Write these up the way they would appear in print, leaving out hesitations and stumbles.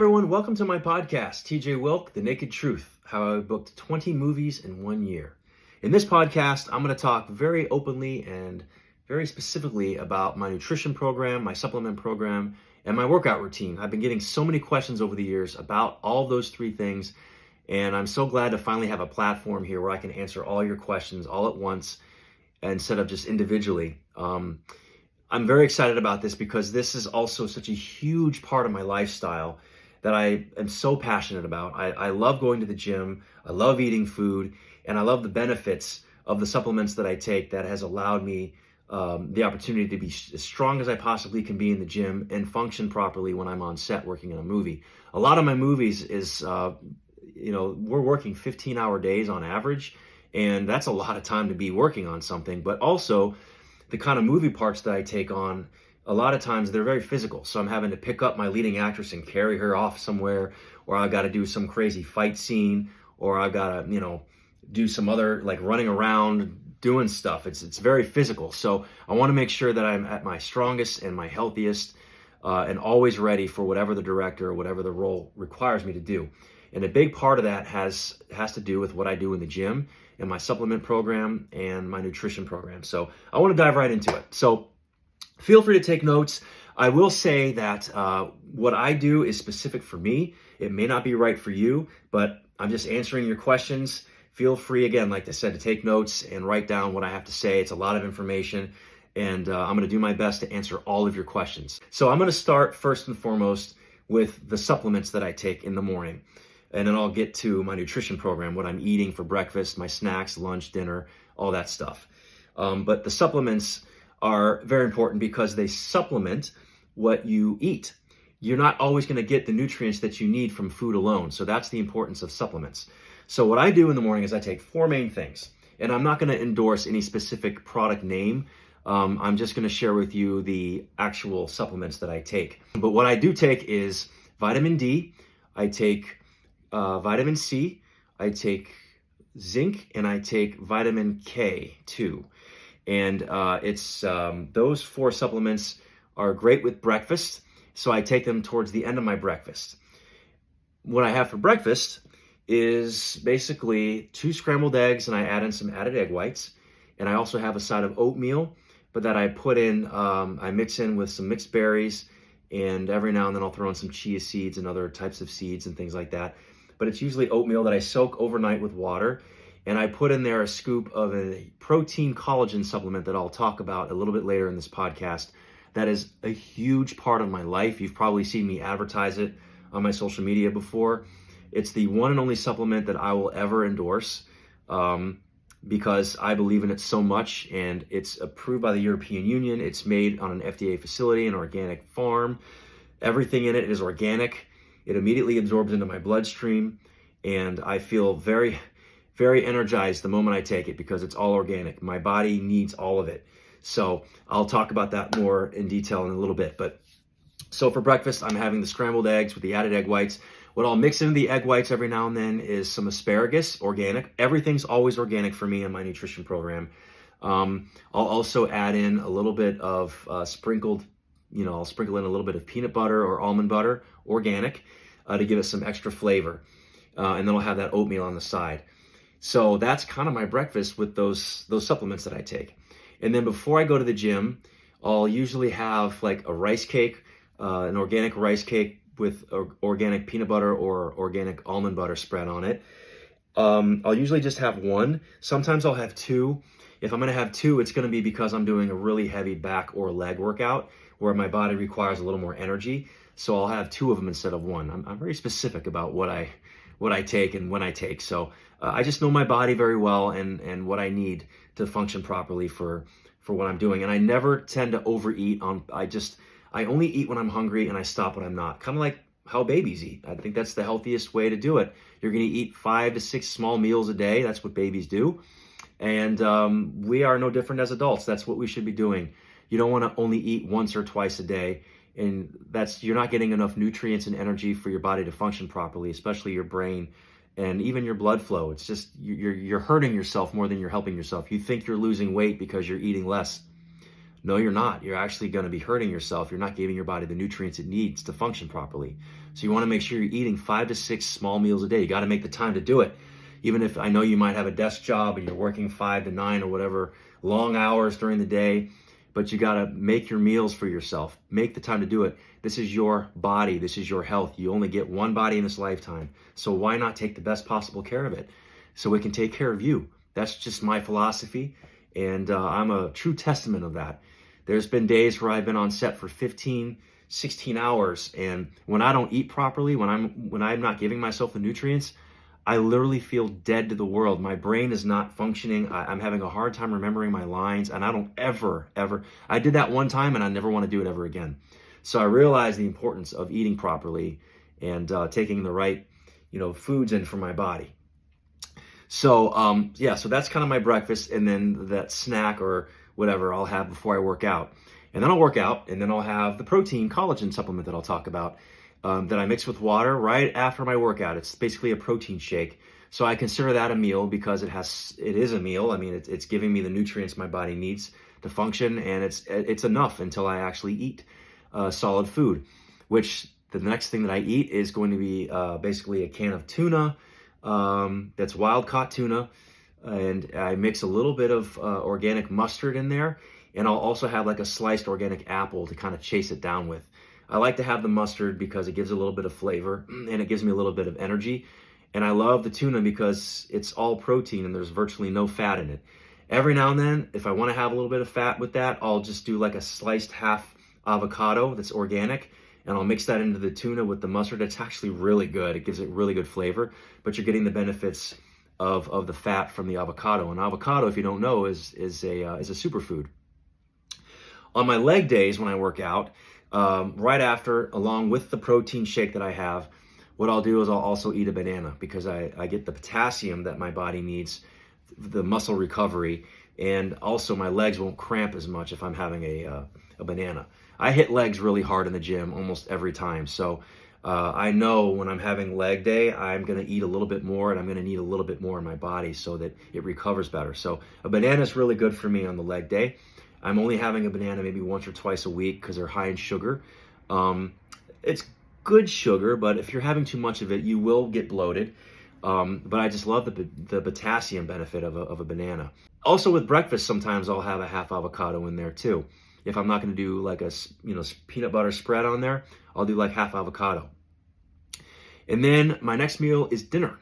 everyone, welcome to my podcast, TJ Wilk, The Naked Truth, how I booked 20 movies in 1 year. In this podcast, I'm going to talk very openly and very specifically about my nutrition program, my supplement program, and my workout routine. I've been getting so many questions over the years about all those three things, and I'm so glad to finally have a platform here where I can answer all your questions all at once instead of just individually. I'm very excited about this because this is also such a huge part of my lifestyle that I am so passionate about. I love going to the gym, I love eating food, and I love the benefits of the supplements that I take that has allowed me the opportunity to be as strong as I possibly can be in the gym and function properly when I'm on set working in a movie. A lot of my movies is, we're working 15-hour days on average, and that's a lot of time to be working on something, but also the kind of movie parts that I take on, a lot of times they're very physical. So I'm having to pick up my leading actress and carry her off somewhere, or I've got to do some crazy fight scene, or I've got to, do some other like running around doing stuff. It's very physical. So I want to make sure that I'm at my strongest and my healthiest and always ready for whatever the director or whatever the role requires me to do. And a big part of that has to do with what I do in the gym and my supplement program and my nutrition program. So I want to dive right into it. So feel free to take notes. I will say that what I do is specific for me. It may not be right for you, but I'm just answering your questions. Feel free, again, like I said, to take notes and write down what I have to say. It's a lot of information, and I'm going to do my best to answer all of your questions. So I'm going to start first and foremost with the supplements that I take in the morning. And then I'll get to my nutrition program, what I'm eating for breakfast, my snacks, lunch, dinner, all that stuff. But the supplements are very important because they supplement what you eat. You're not always going to get the nutrients that you need from food alone. So that's the importance of supplements. So what I do in the morning is I take four main things. And I'm not going to endorse any specific product name. I'm just going to share with you the actual supplements that I take. But what I do take is vitamin D, I take vitamin C, I take zinc, and I take vitamin K too. And those four supplements are great with breakfast, so I take them towards the end of my breakfast. What I have for breakfast is basically 2 scrambled eggs, and I add in some added egg whites. And I also have a side of oatmeal, but that I put in, I mix in with some mixed berries, and every now and then I'll throw in some chia seeds and other types of seeds and things like that. But it's usually oatmeal that I soak overnight with water. And I put in there a scoop of a protein collagen supplement that I'll talk about a little bit later in this podcast. That is a huge part of my life. You've probably seen me advertise it on my social media before. It's the one and only supplement that I will ever endorse because I believe in it so much, and it's approved by the European Union. It's made on an FDA facility, an organic farm. Everything in it is organic. It immediately absorbs into my bloodstream, and I feel very, very energized the moment I take it because it's all organic. My body needs all of it. So I'll talk about that more in detail in a little bit. But so for breakfast, I'm having the scrambled eggs with the added egg whites. What I'll mix into the egg whites every now and then is some asparagus, organic. Everything's always organic for me in my nutrition program. I'll also add in a little bit of I'll sprinkle in a little bit of peanut butter or almond butter, organic, to give it some extra flavor. And then I'll have that oatmeal on the side. So that's kind of my breakfast with those supplements that I take. And then before I go to the gym, I'll usually have like a rice cake, an organic rice cake with organic peanut butter or organic almond butter spread on it. I'll usually just have one. Sometimes I'll have two. If I'm going to have two, it's going to be because I'm doing a really heavy back or leg workout where my body requires a little more energy. So I'll have 2 of them instead of 1. I'm very specific about what I take and when I take. So I just know my body very well and what I need to function properly for what I'm doing. And I never tend to overeat. I only eat when I'm hungry and I stop when I'm not. Kind of like how babies eat. I think that's the healthiest way to do it. You're going to eat 5 to 6 small meals a day. That's what babies do. And we are no different as adults. That's what we should be doing. You don't want to only eat once or twice a day. And you're not getting enough nutrients and energy for your body to function properly, especially your brain and even your blood flow. It's just, you're hurting yourself more than you're helping yourself. You think you're losing weight because you're eating less. No, you're not. You're actually going to be hurting yourself. You're not giving your body the nutrients it needs to function properly. So you want to make sure you're eating 5 to 6 small meals a day. You got to make the time to do it. Even if I know you might have a desk job and you're working 5 to 9 or whatever, long hours during the day, but you got to make your meals for yourself. Make the time to do it. This is your body. This is your health. You only get one body in this lifetime. So why not take the best possible care of it so it can take care of you? That's just my philosophy. And I'm a true testament of that. There's been days where I've been on set for 15, 16 hours. And when I don't eat properly, when I'm not giving myself the nutrients, I literally feel dead to the world. My brain is not functioning. I'm having a hard time remembering my lines, and I don't ever, I did that one time and I never want to do it ever again. So I realized the importance of eating properly and taking the right, foods in for my body. So, so that's kind of my breakfast, and then that snack or whatever I'll have before I work out. And then I'll work out, and then I'll have the protein collagen supplement that I'll talk about. That I mix with water right after my workout. It's basically a protein shake. So I consider that a meal because it is a meal. I mean, it's giving me the nutrients my body needs to function, and it's enough until I actually eat solid food, which the next thing that I eat is going to be basically a can of tuna that's wild caught tuna, and I mix a little bit of organic mustard in there, and I'll also have like a sliced organic apple to kind of chase it down with. I like to have the mustard because it gives a little bit of flavor and it gives me a little bit of energy. And I love the tuna because it's all protein and there's virtually no fat in it. Every now and then, if I want to have a little bit of fat with that, I'll just do like a sliced half avocado that's organic, and I'll mix that into the tuna with the mustard. It's actually really good. It gives it really good flavor, but you're getting the benefits of the fat from the avocado. And avocado, if you don't know, is a superfood. On my leg days when I work out, right after, along with the protein shake that I have, what I'll do is I'll also eat a banana because I get the potassium that my body needs, the muscle recovery, and also my legs won't cramp as much if I'm having a banana. I hit legs really hard in the gym almost every time, so I know when I'm having leg day, I'm going to eat a little bit more, and I'm going to need a little bit more in my body so that it recovers better. So a banana is really good for me on the leg day. I'm only having a banana maybe once or twice a week because they're high in sugar. It's good sugar, but if you're having too much of it, you will get bloated. But I just love the potassium benefit of a banana. Also with breakfast, sometimes I'll have a half avocado in there too. If I'm not going to do like a peanut butter spread on there, I'll do like half avocado. And then my next meal is dinner.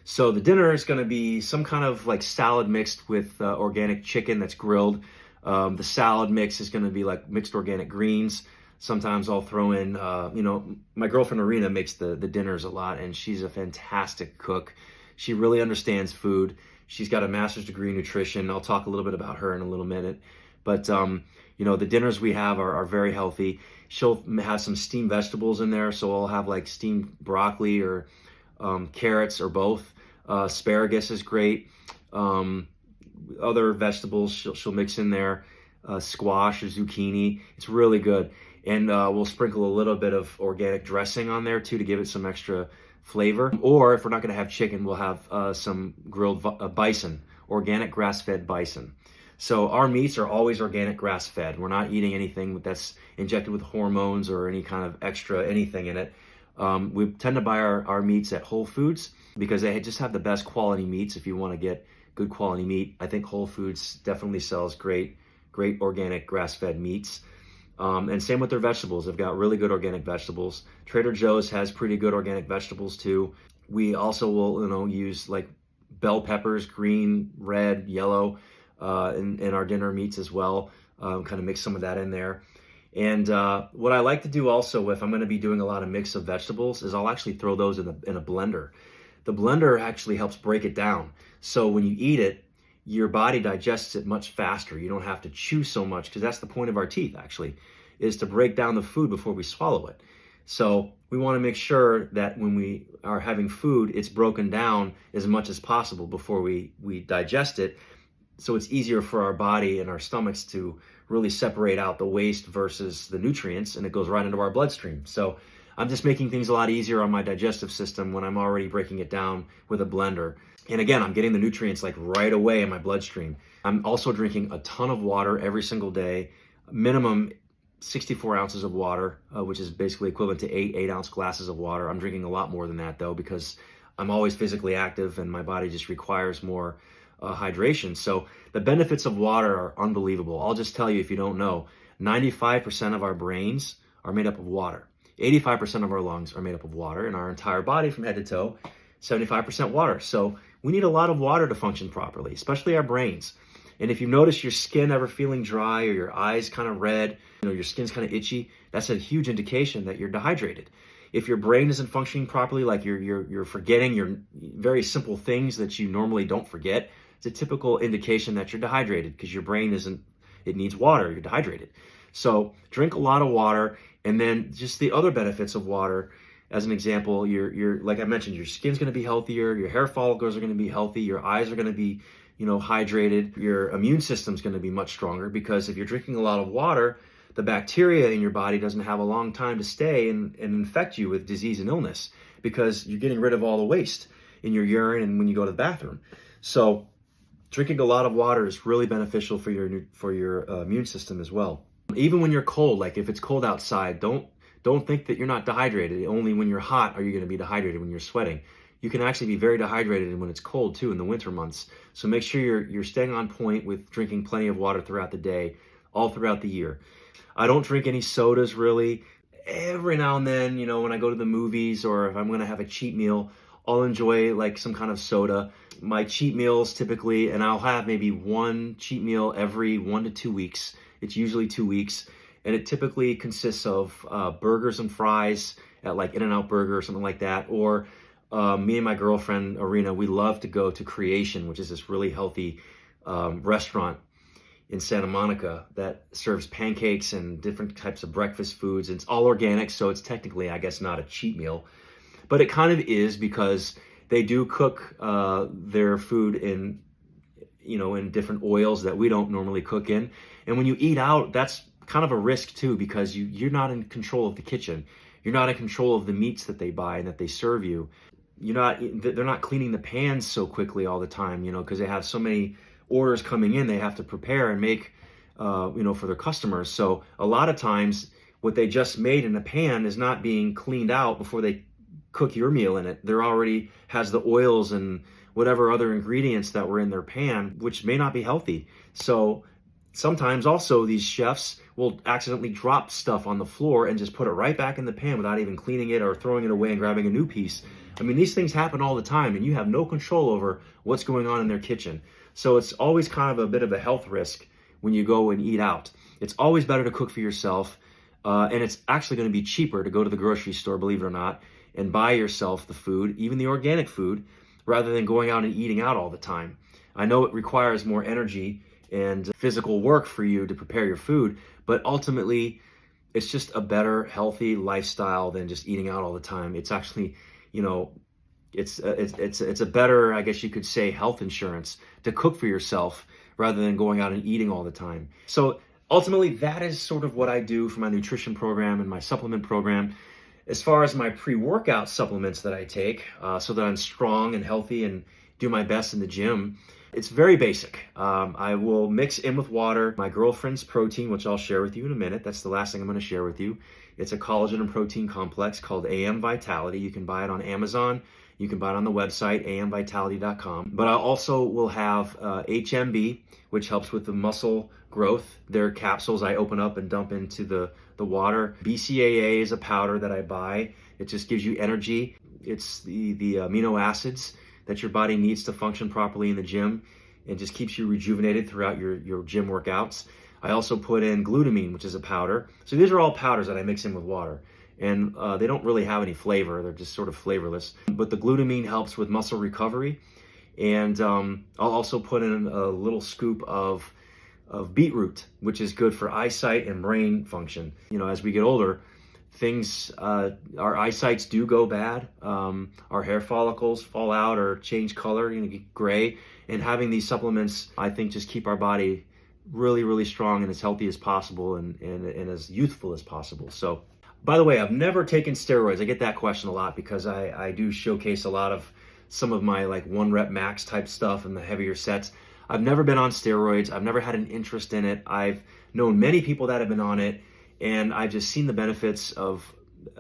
So the dinner is going to be some kind of like salad mixed with organic chicken that's grilled. The salad mix is going to be like mixed organic greens. Sometimes I'll throw in, my girlfriend Arena makes the dinners a lot, and she's a fantastic cook. She really understands food. She's got a master's degree in nutrition. I'll talk a little bit about her in a little minute. But, the dinners we have are very healthy. She'll have some steamed vegetables in there, so I'll have like steamed broccoli or carrots or both. Asparagus is great. Other vegetables she'll mix in there, squash or zucchini. It's really good. And we'll sprinkle a little bit of organic dressing on there too to give it some extra flavor. Or if we're not going to have chicken, we'll have some grilled bison, organic grass-fed bison. So our meats are always organic grass-fed. We're not eating anything that's injected with hormones or any kind of extra anything in it. We tend to buy our meats at Whole Foods because they just have the best quality meats. If you want to get good quality meat, I think Whole Foods definitely sells great organic grass-fed meats. And same with their vegetables. They've got really good organic vegetables. Trader Joe's has pretty good organic vegetables too. We also will, use like bell peppers, green, red, yellow, in our dinner meats as well. Kind of mix some of that in there. And what I like to do also, if I'm going to be doing a lot of mix of vegetables, is I'll actually throw those in a blender. The blender actually helps break it down. So when you eat it, your body digests it much faster. You don't have to chew so much, because that's the point of our teeth actually, is to break down the food before we swallow it. So we want to make sure that when we are having food, it's broken down as much as possible before we digest it. So it's easier for our body and our stomachs to really separate out the waste versus the nutrients, and it goes right into our bloodstream. So I'm just making things a lot easier on my digestive system when I'm already breaking it down with a blender. And again, I'm getting the nutrients like right away in my bloodstream. I'm also drinking a ton of water every single day. minimum 64 ounces of water, which is basically equivalent to 8 ounce glasses of water. I'm drinking a lot more than that though, because I'm always physically active and my body just requires more hydration. So the benefits of water are unbelievable. I'll just tell you, if you don't know, 95% of our brains are made up of water. 85% of our lungs are made up of water, and our entire body from head to toe, 75% water. So we need a lot of water to function properly, especially our brains. And if you notice your skin ever feeling dry or your eyes kind of red, your skin's kind of itchy, that's a huge indication that you're dehydrated. If your brain isn't functioning properly, like you're forgetting your very simple things that you normally don't forget, it's a typical indication that you're dehydrated, because your brain it needs water, you're dehydrated. So drink a lot of water. And then just the other benefits of water, as an example, you're like I mentioned, your skin's going to be healthier, your hair follicles are going to be healthy, your eyes are going to be, hydrated, your immune system's going to be much stronger, because if you're drinking a lot of water, the bacteria in your body doesn't have a long time to stay and infect you with disease and illness, because you're getting rid of all the waste in your urine and when you go to the bathroom. So drinking a lot of water is really beneficial for your immune system as well. Even when you're cold, like if it's cold outside, don't think that you're not dehydrated. Only when you're hot are you going to be dehydrated, when you're sweating. You can actually be very dehydrated when it's cold too, in the winter months. So make sure you're staying on point with drinking plenty of water throughout the day, all throughout the year. I don't drink any sodas really. Every now and then, when I go to the movies or if I'm going to have a cheat meal, I'll enjoy like some kind of soda. My cheat meals typically, and I'll have maybe one cheat meal every 1 to 2 weeks. It's usually 2 weeks, and it typically consists of burgers and fries at like In-N-Out Burger or something like that. Or me and my girlfriend, Arena, we love to go to Creation, which is this really healthy restaurant in Santa Monica that serves pancakes and different types of breakfast foods. And it's all organic, so it's technically, I guess, not a cheat meal. But it kind of is, because they do cook their food in different oils that we don't normally cook in. And when you eat out, that's kind of a risk too, because you're not in control of the kitchen. You're not in control of the meats that they buy and that they serve you. They're not cleaning the pans so quickly all the time, because they have so many orders coming in, they have to prepare and make, for their customers. So a lot of times what they just made in a pan is not being cleaned out before they cook your meal in it. There already has the oils and whatever other ingredients that were in their pan, which may not be healthy. So sometimes also these chefs will accidentally drop stuff on the floor and just put it right back in the pan without even cleaning it or throwing it away and grabbing a new piece. I mean, these things happen all the time, and you have no control over what's going on in their kitchen. So it's always kind of a bit of a health risk when you go and eat out. It's always better to cook for yourself, and it's actually going to be cheaper to go to the grocery store, believe it or not, and buy yourself the food, even the organic food, rather than going out and eating out all the time. I know it requires more energy and physical work for you to prepare your food, but ultimately it's just a better, healthy lifestyle than just eating out all the time. It's actually, it's a better, I guess you could say, health insurance to cook for yourself rather than going out and eating all the time. So ultimately, that is sort of what I do for my nutrition program and my supplement program. As far as my pre-workout supplements that I take, so that I'm strong and healthy and do my best in the gym, it's very basic. I will mix in with water my girlfriend's protein, which I'll share with you in a minute. That's the last thing I'm going to share with you. It's a collagen and protein complex called AM Vitality. You can buy it on Amazon. You can buy it on the website, amvitality.com. But I also will have HMB, which helps with the muscle growth. They're capsules I open up and dump into the water. BCAA is a powder that I buy. It just gives you energy. It's the amino acids that your body needs to function properly in the gym, and just keeps you rejuvenated throughout your gym workouts. I also put in glutamine, which is a powder. So these are all powders that I mix in with water. And they don't really have any flavor. They're just sort of flavorless. But the glutamine helps with muscle recovery. And I'll also put in a little scoop of beetroot, which is good for eyesight and brain function. As we get older, our eyesights do go bad. Our hair follicles fall out or change color, get gray. And having these supplements, I think, just keep our body really, really strong and as healthy as possible and as youthful as possible. So, by the way, I've never taken steroids. I get that question a lot because I do showcase a lot of some of my like 1 rep max type stuff and the heavier sets. I've never been on steroids. I've never had an interest in it. I've known many people that have been on it, and I've just seen the benefits of,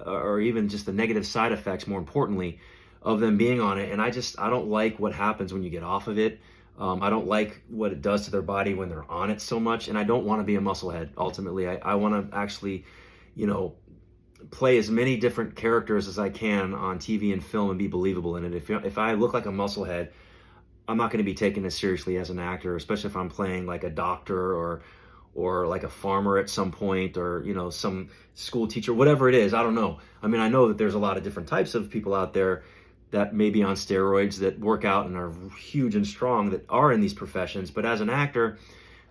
or even just the negative side effects, more importantly, of them being on it. And I don't like what happens when you get off of it. I don't like what it does to their body when they're on it so much, and I don't want to be a musclehead. Ultimately, I want to actually, play as many different characters as I can on TV and film and be believable in it. If I look like a musclehead, I'm not going to be taken as seriously as an actor, especially if I'm playing like a doctor or like a farmer at some point, or some school teacher, whatever it is. I don't know. I mean, I know that there's a lot of different types of people out there that may be on steroids, that work out and are huge and strong, that are in these professions. But as an actor,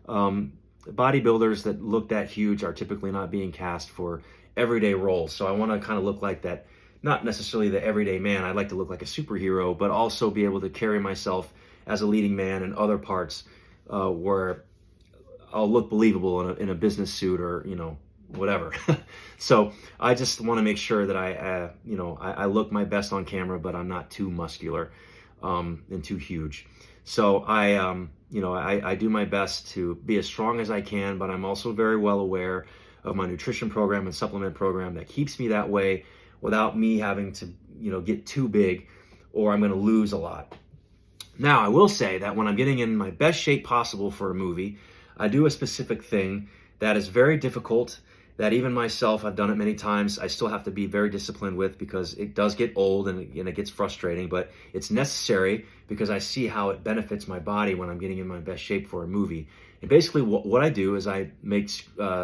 bodybuilders that look that huge are typically not being cast for everyday roles. So I want to kind of look like that, not necessarily the everyday man. I'd like to look like a superhero, but also be able to carry myself as a leading man in other parts where I'll look believable in a business suit, or whatever. So I just want to make sure that I look my best on camera, but I'm not too muscular and too huge. So I do my best to be as strong as I can, but I'm also very well aware of my nutrition program and supplement program that keeps me that way without me having to get too big, or I'm going to lose a lot. Now, I will say that when I'm getting in my best shape possible for a movie, I do a specific thing that is very difficult, that even myself, I've done it many times, I still have to be very disciplined with, because it does get old and it gets frustrating, but it's necessary because I see how it benefits my body when I'm getting in my best shape for a movie. And basically what I do is I make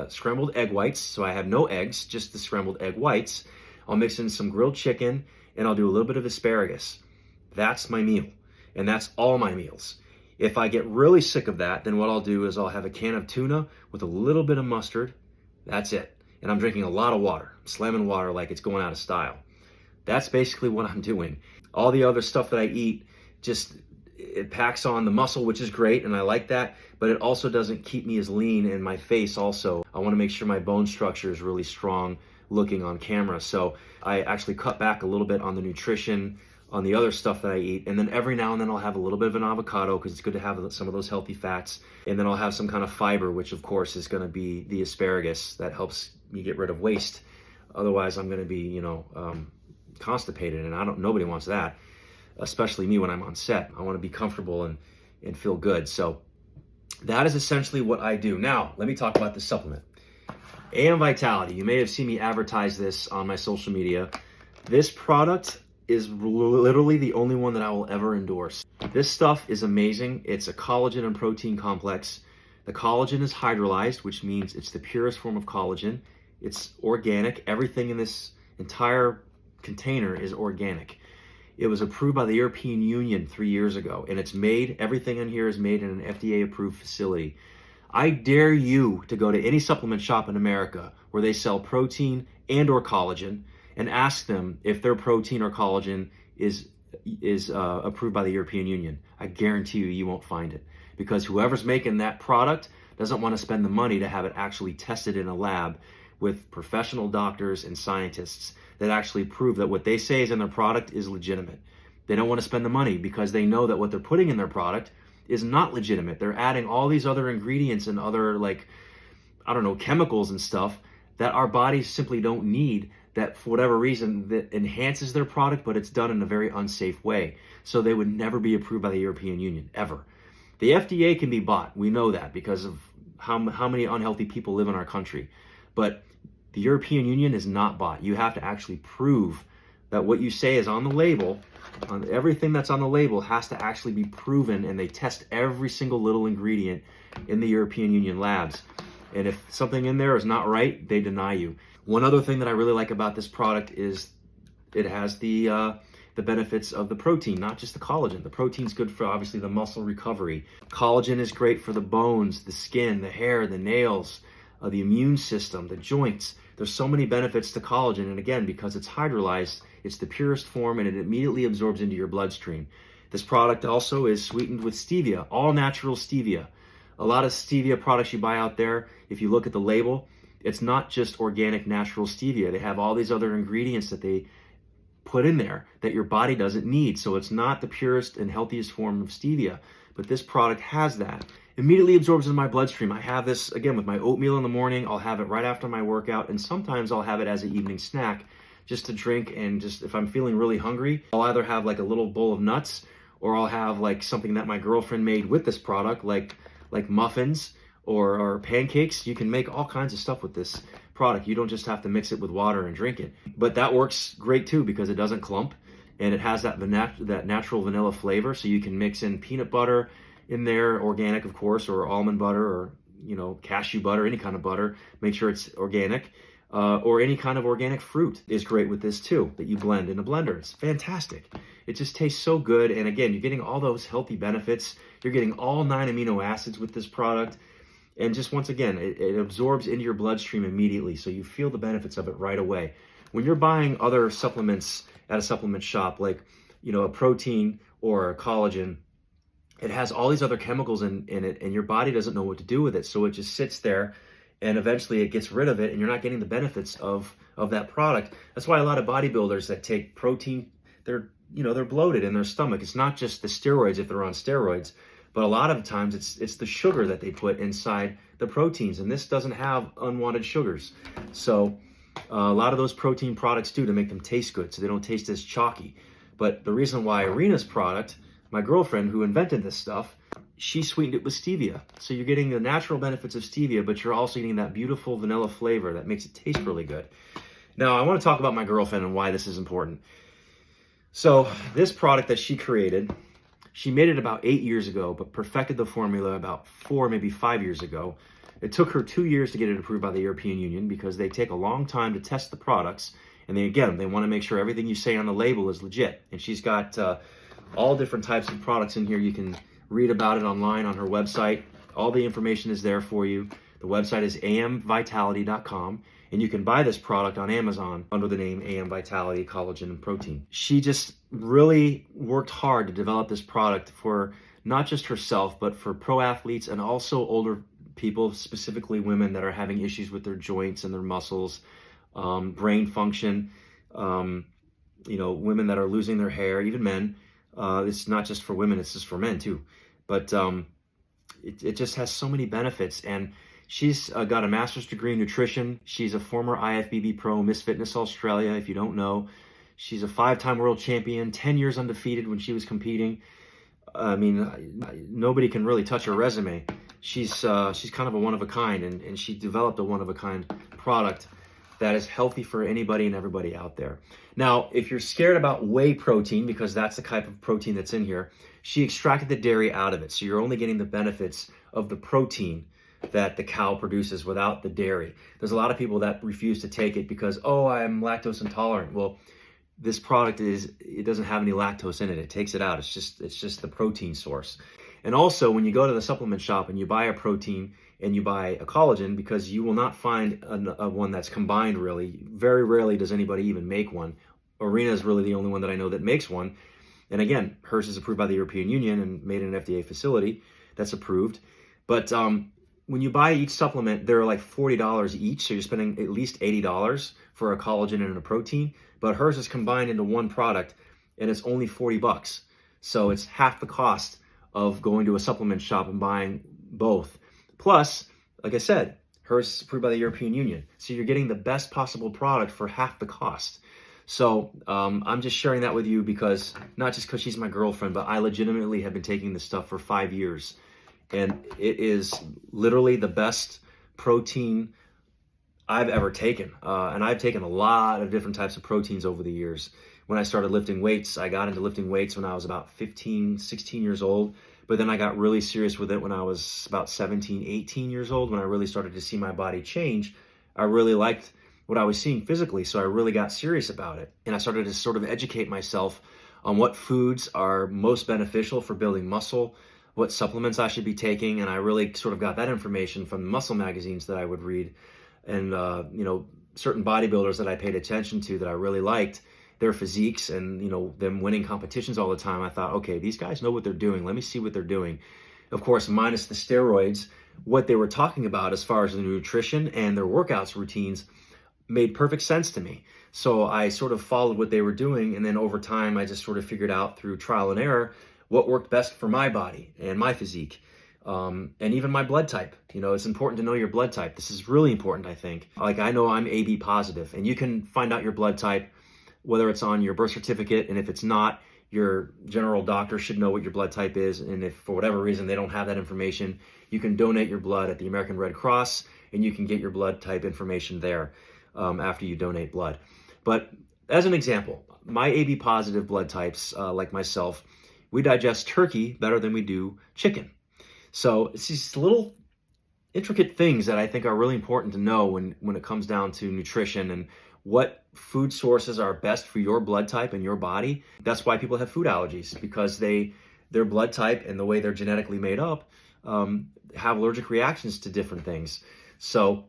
scrambled egg whites. So I have no eggs, just the scrambled egg whites. I'll mix in some grilled chicken, and I'll do a little bit of asparagus. That's my meal, and that's all my meals. If I get really sick of that, then what I'll do is I'll have a can of tuna with a little bit of mustard. That's it. And I'm drinking a lot of water. I'm slamming water like it's going out of style. That's basically what I'm doing. All the other stuff that I eat, it packs on the muscle, which is great, and I like that, but it also doesn't keep me as lean in my face also. I want to make sure my bone structure is really strong looking on camera. So I actually cut back a little bit on the nutrition, on the other stuff that I eat, and then every now and then I'll have a little bit of an avocado, because it's good to have some of those healthy fats, and then I'll have some kind of fiber, which of course is going to be the asparagus that helps me get rid of waste. Otherwise I'm going to be constipated, and nobody wants that, especially me when I'm on set. I want to be comfortable and feel good. So that is essentially what I do. Now let me talk about the supplement, AM Vitality. You may have seen me advertise this on my social media. This product is literally the only one that I will ever endorse. This stuff is amazing. It's a collagen and protein complex. The collagen is hydrolyzed, which means it's the purest form of collagen. It's organic. Everything in this entire container is organic. It was approved by the European Union 3 years ago, and everything in here is made in an FDA-approved facility. I dare you to go to any supplement shop in America where they sell protein and or collagen, and ask them if their protein or collagen is approved by the European Union. I guarantee you won't find it, because whoever's making that product doesn't want to spend the money to have it actually tested in a lab with professional doctors and scientists that actually prove that what they say is in their product is legitimate. They don't want to spend the money because they know that what they're putting in their product is not legitimate. They're adding all these other ingredients and other, chemicals and stuff that our bodies simply don't need, that for whatever reason that enhances their product, but it's done in a very unsafe way. So they would never be approved by the European Union, ever. The FDA can be bought. We know that because of how many unhealthy people live in our country. But the European Union is not bought. You have to actually prove that what you say is on the label, on everything that's on the label has to actually be proven, and they test every single little ingredient in the European Union labs. And if something in there is not right, they deny you. One other thing that I really like about this product is it has the benefits of the protein, not just the collagen. The protein's good for obviously the muscle recovery. Collagen is great for the bones, the skin, the hair, the nails, the immune system, the joints. There's so many benefits to collagen, and again, because it's hydrolyzed, it's the purest form, and it immediately absorbs into your bloodstream. This product also is sweetened with stevia, all natural stevia. A lot of stevia products you buy out there, if you look at the label, it's not just organic natural stevia. They have all these other ingredients that they put in there that your body doesn't need. So it's not the purest and healthiest form of stevia, but this product has that. immediately absorbs into my bloodstream. I have this, again, with my oatmeal in the morning. I'll have it right after my workout, and sometimes I'll have it as an evening snack just to drink. And just if I'm feeling really hungry, I'll either have like a little bowl of nuts, or I'll have like something that my girlfriend made with this product, like muffins or pancakes. You can make all kinds of stuff with this product. You don't just have to mix it with water and drink it. But that works great too, because it doesn't clump, and it has that natural vanilla flavor. So you can mix in peanut butter in there, organic of course, or almond butter, or cashew butter, any kind of butter. Make sure it's organic, or any kind of organic fruit is great with this too, that you blend in a blender. It's fantastic. It just tastes so good. And again, you're getting all those healthy benefits. You're getting all 9 amino acids with this product. And just once again, it absorbs into your bloodstream immediately. So you feel the benefits of it right away. When you're buying other supplements at a supplement shop, like, a protein or a collagen, it has all these other chemicals in it, and your body doesn't know what to do with it. So it just sits there, and eventually it gets rid of it, and you're not getting the benefits of that product. That's why a lot of bodybuilders that take protein, they're bloated in their stomach. It's not just the steroids if they're on steroids, but a lot of times it's the sugar that they put inside the proteins, and this doesn't have unwanted sugars. So a lot of those protein products do to make them taste good, so they don't taste as chalky. But the reason why Irina's product, my girlfriend who invented this stuff, she sweetened it with stevia. So you're getting the natural benefits of stevia, but you're also getting that beautiful vanilla flavor that makes it taste really good. Now, I want to talk about my girlfriend and why this is important. So this product that she created, she made it about 8 years ago, but perfected the formula about 4, maybe 5 years ago. It took her 2 years to get it approved by the European Union, because they take a long time to test the products. And they want to make sure everything you say on the label is legit. And she's got all different types of products in here. You can read about it online on her website. All the information is there for you. The website is amvitality.com, and you can buy this product on Amazon under the name AM Vitality Collagen and Protein. She just really worked hard to develop this product for not just herself, but for pro athletes and also older people, specifically women that are having issues with their joints and their muscles, brain function, women that are losing their hair, even men. It's not just for women, it's just for men too. But it just has so many benefits. And she's got a master's degree in nutrition. She's a former IFBB pro, Miss Fitness Australia, if you don't know. She's a 5-time world champion, 10 years undefeated when she was competing. I mean, nobody can really touch her resume. She's kind of a one-of-a-kind, and she developed a one-of-a-kind product that is healthy for anybody and everybody out there. Now, if you're scared about whey protein, because that's the type of protein that's in here, she extracted the dairy out of it. So you're only getting the benefits of the protein that the cow produces without the dairy. There's a lot of people that refuse to take it because, I'm lactose intolerant. Well, this product it doesn't have any lactose in it. It takes it out. It's just the protein source. And also, when you go to the supplement shop and you buy a protein and you buy a collagen, because you will not find a one that's combined really. Very rarely does anybody even make one. Arena is really the only one that I know that makes one. And again, hers is approved by the European Union and made in an FDA facility that's approved. But when you buy each supplement, they're like $40 each. So you're spending at least $80 for a collagen and a protein. But hers is combined into one product, and it's only $40. So it's half the cost of going to a supplement shop and buying both. Plus, like I said, hers is approved by the European Union. So you're getting the best possible product for half the cost. So I'm just sharing that with you because, not just because she's my girlfriend, but I legitimately have been taking this stuff for 5 years. And it is literally the best protein I've ever taken. And I've taken a lot of different types of proteins over the years. When I started lifting weights, I got into lifting weights when I was about 15, 16 years old. But then I got really serious with it when I was about 17, 18 years old, when I really started to see my body change. I really liked what I was seeing physically, so I really got serious about it. And I started to sort of educate myself on what foods are most beneficial for building muscle, what supplements I should be taking, and I really sort of got that information from the muscle magazines that I would read. And, certain bodybuilders that I paid attention to that I really liked, their physiques and, them winning competitions all the time. I thought, okay, these guys know what they're doing. Let me see what they're doing. Of course, minus the steroids, what they were talking about as far as the nutrition and their workouts routines made perfect sense to me. So I sort of followed what they were doing. And then over time, I just sort of figured out through trial and error what worked best for my body and my physique. and even my blood type. It's important to know your blood type. This is really important, I think. Like, I know I'm AB positive, and you can find out your blood type, whether it's on your birth certificate, and if it's not, your general doctor should know what your blood type is. And if for whatever reason they don't have that information, you can donate your blood at the American Red Cross, and you can get your blood type information there after you donate blood. But as an example, my AB positive blood types, like myself, we digest turkey better than we do chicken. So it's these little intricate things that I think are really important to know when it comes down to nutrition and what food sources are best for your blood type and your body. That's why people have food allergies, because their blood type and the way they're genetically made up have allergic reactions to different things. So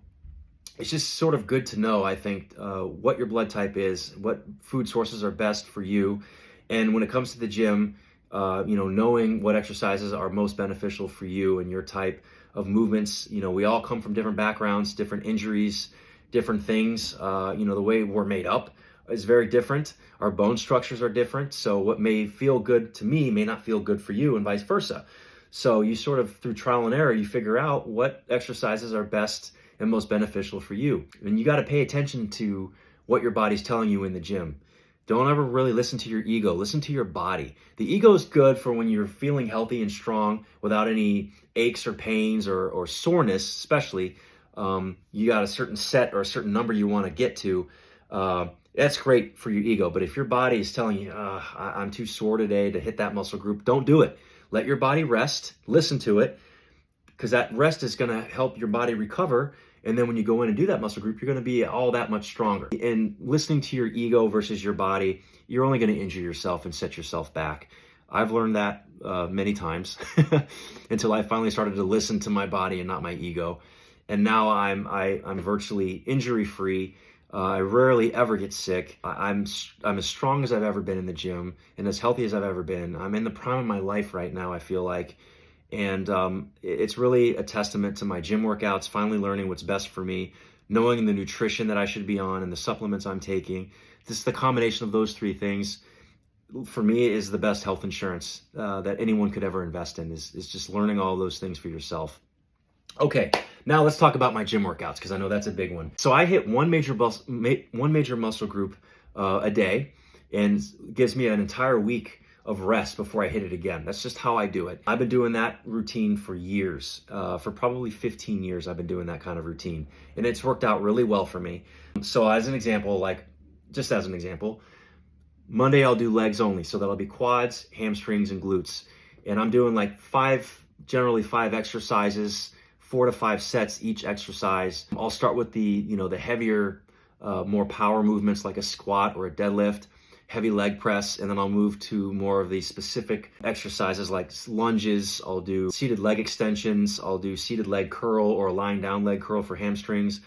it's just sort of good to know, I think, what your blood type is, what food sources are best for you. And when it comes to the gym, knowing what exercises are most beneficial for you and your type of movements. We all come from different backgrounds, different injuries, different things. The way we're made up is very different. Our bone structures are different. So what may feel good to me may not feel good for you, and vice versa. So you sort of, through trial and error, you figure out what exercises are best and most beneficial for you. And you got to pay attention to what your body's telling you in the gym. Don't ever really listen to your ego. Listen to your body. The ego is good for when you're feeling healthy and strong without any aches or pains or soreness, especially. You got a certain set or a certain number you want to get to. That's great for your ego. But if your body is telling you, I'm too sore today to hit that muscle group, don't do it. Let your body rest. Listen to it, because that rest is going to help your body recover. And then when you go in and do that muscle group, you're going to be all that much stronger. And listening to your ego versus your body, you're only going to injure yourself and set yourself back. I've learned that many times until I finally started to listen to my body and not my ego. And now I'm virtually injury-free. I rarely ever get sick. I'm as strong as I've ever been in the gym and as healthy as I've ever been. I'm in the prime of my life right now, I feel like. And it's really a testament to my gym workouts, finally learning what's best for me, knowing the nutrition that I should be on and the supplements I'm taking. Just the combination of those three things, for me, is the best health insurance that anyone could ever invest in, is just learning all those things for yourself. Okay, now let's talk about my gym workouts, because I know that's a big one. So I hit one major muscle group a day, and it gives me an entire week of rest before I hit it again. That's just how I do it. I've been doing that routine for years. For probably 15 years, I've been doing that kind of routine, and it's worked out really well for me. So as an example, Monday I'll do legs only. So that'll be quads, hamstrings, and glutes. And I'm doing generally five exercises, 4 to 5 sets each exercise. I'll start with the heavier, more power movements like a squat or a deadlift, heavy leg press, and then I'll move to more of the specific exercises like lunges. I'll do seated leg extensions. I'll do seated leg curl or a lying down leg curl for hamstrings.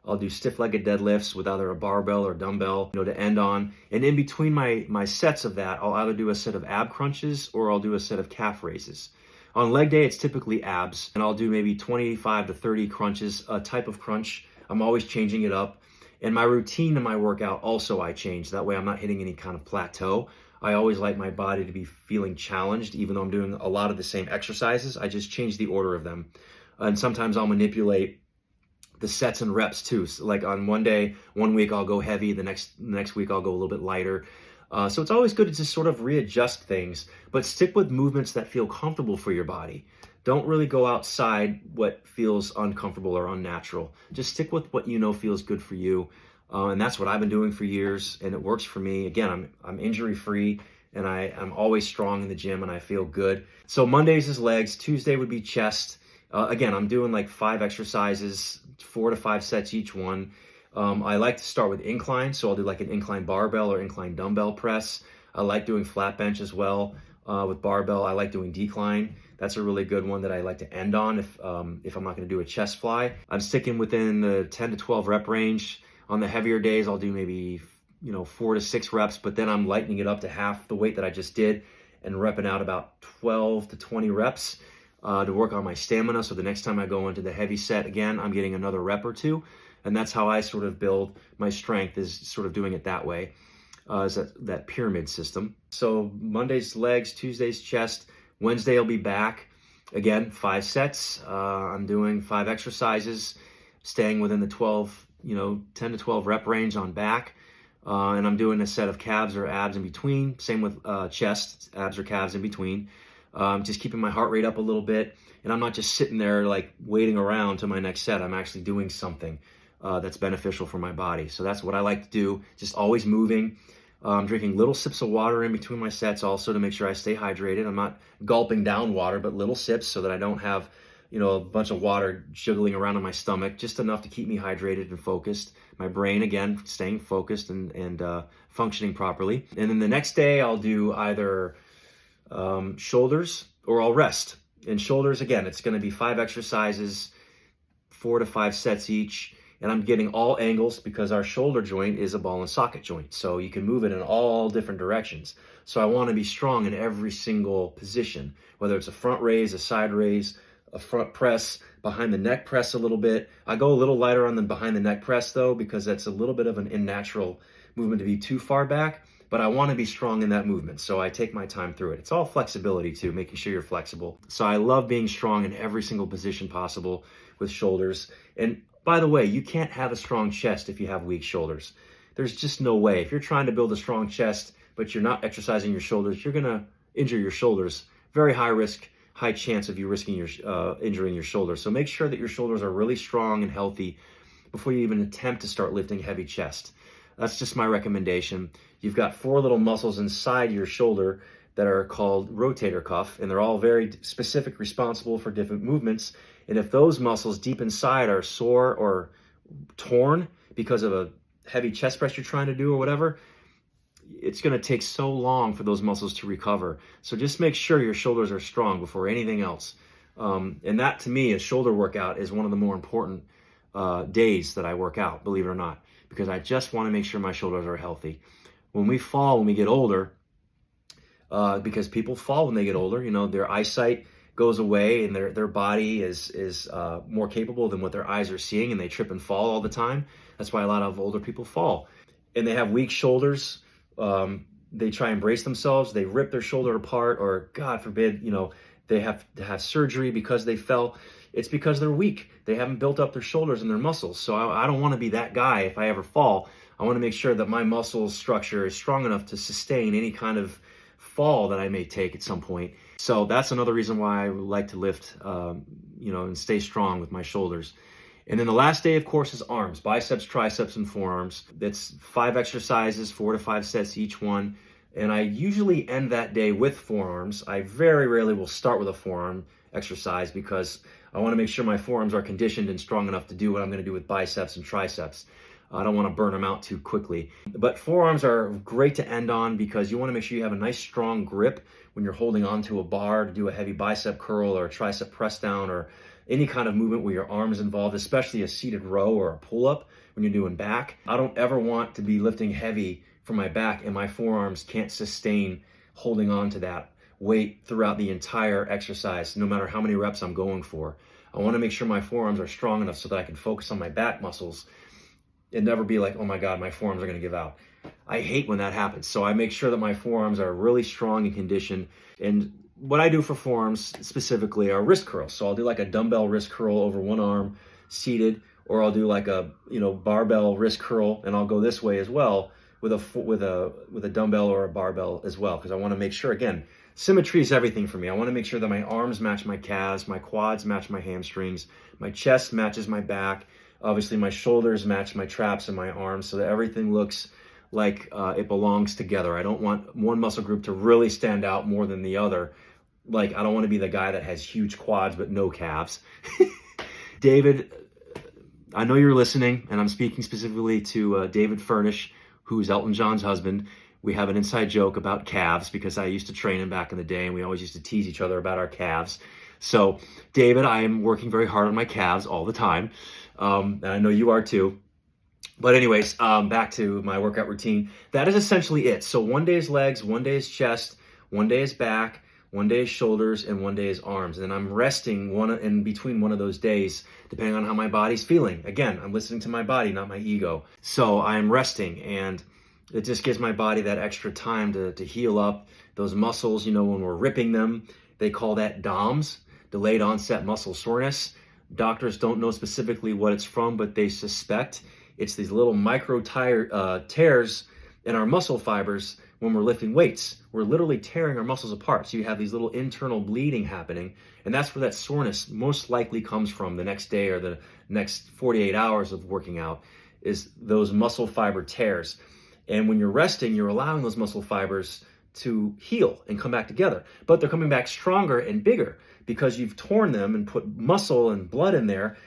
I'll do stiff-legged deadlifts with either a barbell or dumbbell, to end on. And in between my sets of that, I'll either do a set of ab crunches or I'll do a set of calf raises. On leg day, it's typically abs, and I'll do maybe 25 to 30 crunches, a type of crunch. I'm always changing it up. And my routine in my workout also I change. That way I'm not hitting any kind of plateau. I always like my body to be feeling challenged, even though I'm doing a lot of the same exercises. I just change the order of them. And sometimes I'll manipulate the sets and reps too. So like on one week I'll go heavy, the next week I'll go a little bit lighter. So it's always good to just sort of readjust things, but stick with movements that feel comfortable for your body. Don't really go outside what feels uncomfortable or unnatural. Just stick with what feels good for you. And that's what I've been doing for years, and it works for me. Again, I'm injury-free, and I'm always strong in the gym, and I feel good. So Mondays is legs. Tuesday would be chest. Again, I'm doing 5 exercises, 4 to 5 sets each one. I like to start with incline, so I'll do an incline barbell or incline dumbbell press. I like doing flat bench as well with barbell. I like doing decline. That's a really good one that I like to end on if I'm not going to do a chest fly. I'm sticking within the 10 to 12 rep range. On the heavier days, I'll do maybe 4 to 6 reps, but then I'm lightening it up to half the weight that I just did and repping out about 12 to 20 reps to work on my stamina. So the next time I go into the heavy set again, I'm getting another rep or two. And that's how I sort of build my strength, is sort of doing it that way, is that pyramid system. So Monday's legs, Tuesday's chest, Wednesday I'll be back. Again, 5 sets. I'm doing 5 exercises, staying within the 10 to 12 rep range on back. And I'm doing a set of calves or abs in between. Same with chest, abs or calves in between. Just keeping my heart rate up a little bit. And I'm not just sitting there like waiting around to my next set. I'm actually doing something that's beneficial for my body. So that's what I like to do, just always moving. Drinking little sips of water in between my sets also to make sure I stay hydrated. I'm not gulping down water, but little sips so that I don't have, a bunch of water jiggling around in my stomach, just enough to keep me hydrated and focused. My brain, again, staying focused and functioning properly. And then the next day I'll do either shoulders or I'll rest. And shoulders, again, it's going to be 5 exercises, 4 to 5 sets each. And I'm getting all angles because our shoulder joint is a ball and socket joint. So you can move it in all different directions. So I want to be strong in every single position, whether it's a front raise, a side raise, a front press, behind the neck press a little bit. I go a little lighter on the behind the neck press though, because that's a little bit of an unnatural movement to be too far back, but I want to be strong in that movement. So I take my time through it. It's all flexibility too, making sure you're flexible. So I love being strong in every single position possible with shoulders. And by the way, you can't have a strong chest if you have weak shoulders. There's just no way. If you're trying to build a strong chest, but you're not exercising your shoulders, you're going to injure your shoulders. Very high risk, high chance of you risking injuring your shoulders. So make sure that your shoulders are really strong and healthy before you even attempt to start lifting heavy chest. That's just my recommendation. You've got 4 little muscles inside your shoulder that are called rotator cuff, and they're all very specific, responsible for different movements. And if those muscles deep inside are sore or torn because of a heavy chest press you're trying to do or whatever, it's going to take so long for those muscles to recover. So just make sure your shoulders are strong before anything else. And that, to me, a shoulder workout is one of the more important days that I work out, believe it or not, because I just want to make sure my shoulders are healthy. When we fall, when we get older, because people fall when they get older, their eyesight goes away and their body is more capable than what their eyes are seeing, and they trip and fall all the time. That's why a lot of older people fall. And they have weak shoulders. They try and brace themselves. They rip their shoulder apart, or God forbid, they have to have surgery because they fell. It's because they're weak. They haven't built up their shoulders and their muscles. So I don't want to be that guy if I ever fall. I want to make sure that my muscle structure is strong enough to sustain any kind of fall that I may take at some point. So that's another reason why I like to lift, and stay strong with my shoulders. And then the last day, of course, is arms, biceps, triceps, and forearms. That's 5 exercises, 4 to 5 sets each one. And I usually end that day with forearms. I very rarely will start with a forearm exercise because I want to make sure my forearms are conditioned and strong enough to do what I'm going to do with biceps and triceps. I don't want to burn them out too quickly. But forearms are great to end on because you want to make sure you have a nice strong grip when you're holding onto a bar to do a heavy bicep curl or a tricep press down or any kind of movement where your arm is involved, especially a seated row or a pull-up when you're doing back. I don't ever want to be lifting heavy for my back and my forearms can't sustain holding on to that weight throughout the entire exercise, no matter how many reps I'm going for. I want to make sure my forearms are strong enough so that I can focus on my back muscles and never be like, oh my God, my forearms are going to give out. I hate when that happens. So I make sure that my forearms are really strong and conditioned. And what I do for forearms specifically are wrist curls. So I'll do like a dumbbell wrist curl over one arm seated, or I'll do like a barbell wrist curl, and I'll go this way as well with a dumbbell or a barbell as well, because I want to make sure, again, symmetry is everything for me. I want to make sure that my arms match my calves, my quads match my hamstrings, my chest matches my back. Obviously, my shoulders match my traps and my arms so that everything looks like it belongs together. I don't want one muscle group to really stand out more than the other. Like, I don't want to be the guy that has huge quads but no calves. David, I know you're listening, and I'm speaking specifically to David Furnish, who's Elton John's husband. We have an inside joke about calves because I used to train him back in the day, and we always used to tease each other about our calves. So, David, I am working very hard on my calves all the time, and I know you are too. But anyways, back to my workout routine. That is essentially it. So one day is legs, one day is chest, one day is back, one day is shoulders, and one day is arms. And I'm resting in between one of those days, depending on how my body's feeling. Again, I'm listening to my body, not my ego. So I'm resting, and it just gives my body that extra time to heal up those muscles. When we're ripping them, they call that DOMS. delayed onset muscle soreness. Doctors don't know specifically what it's from, but they suspect it's these little micro tears in our muscle fibers when we're lifting weights. We're literally tearing our muscles apart. So you have these little internal bleeding happening, and that's where that soreness most likely comes from the next day or the next 48 hours of working out, is those muscle fiber tears. And when you're resting, you're allowing those muscle fibers to heal and come back together. But they're coming back stronger and bigger because you've torn them and put muscle and blood in there.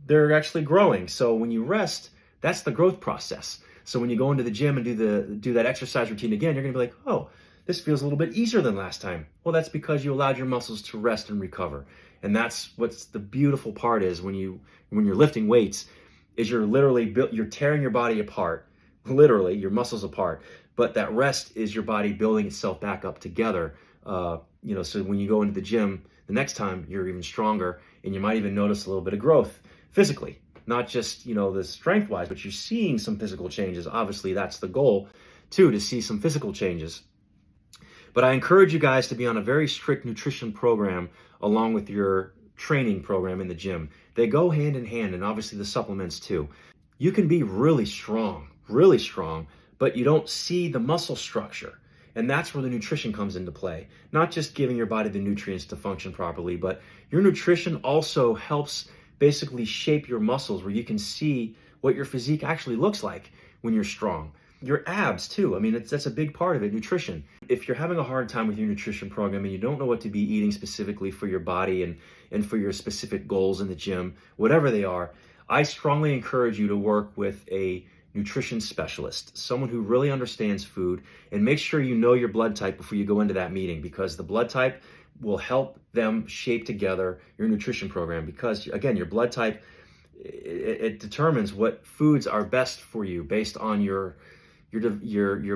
They're actually growing. So when you rest, that's the growth process. So when you go into the gym and do that exercise routine again, you're gonna be like, oh, this feels a little bit easier than last time. Well, that's because you allowed your muscles to rest and recover. And that's what's the beautiful part is when you're lifting weights, is you're tearing your body apart, literally your muscles apart. But that rest is your body building itself back up together. So when you go into the gym the next time, you're even stronger, and you might even notice a little bit of growth physically. Not just, the strength-wise, but you're seeing some physical changes. Obviously, that's the goal, too, to see some physical changes. But I encourage you guys to be on a very strict nutrition program along with your training program in the gym. They go hand in hand, and obviously the supplements, too. You can be really strong, but you don't see the muscle structure. And that's where the nutrition comes into play. Not just giving your body the nutrients to function properly, but your nutrition also helps basically shape your muscles, where you can see what your physique actually looks like when you're strong. Your abs too. I mean, that's a big part of it, nutrition. If you're having a hard time with your nutrition program and you don't know what to be eating specifically for your body and for your specific goals in the gym, whatever they are, I strongly encourage you to work with a nutrition specialist, someone who really understands food, and make sure you know your blood type before you go into that meeting, because the blood type will help them shape together your nutrition program. Because again, your blood type, it determines what foods are best for you based on your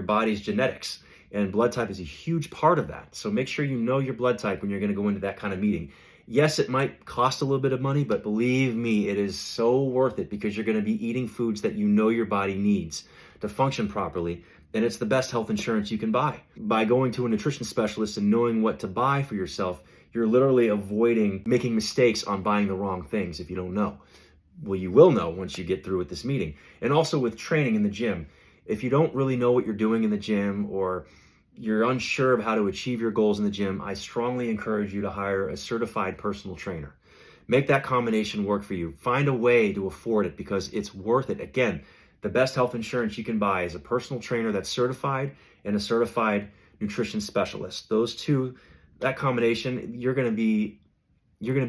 body's genetics, and blood type is a huge part of that. So make sure you know your blood type when you're going to go into that kind of meeting. Yes, it might cost a little bit of money, but believe me, it is so worth it, because you're going to be eating foods that you know your body needs to function properly. And it's the best health insurance you can buy. By going to a nutrition specialist and knowing what to buy for yourself, you're literally avoiding making mistakes on buying the wrong things if you don't know. Well, you will know once you get through with this meeting. And also with training in the gym. If you don't really know what you're doing in the gym, or you're unsure of how to achieve your goals in the gym, I strongly encourage you to hire a certified personal trainer. Make that combination work for you. Find a way to afford it, because it's worth it. Again, the best health insurance you can buy is a personal trainer that's certified and a certified nutrition specialist. Those two, that combination, you're going to be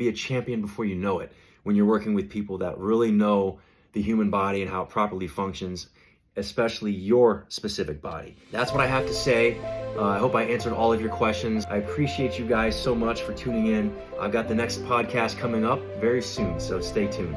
a champion before you know it, when you're working with people that really know the human body and how it properly functions, especially your specific body. That's what I have to say. I hope I answered all of your questions. I appreciate you guys so much for tuning in. I've got the next podcast coming up very soon, so stay tuned.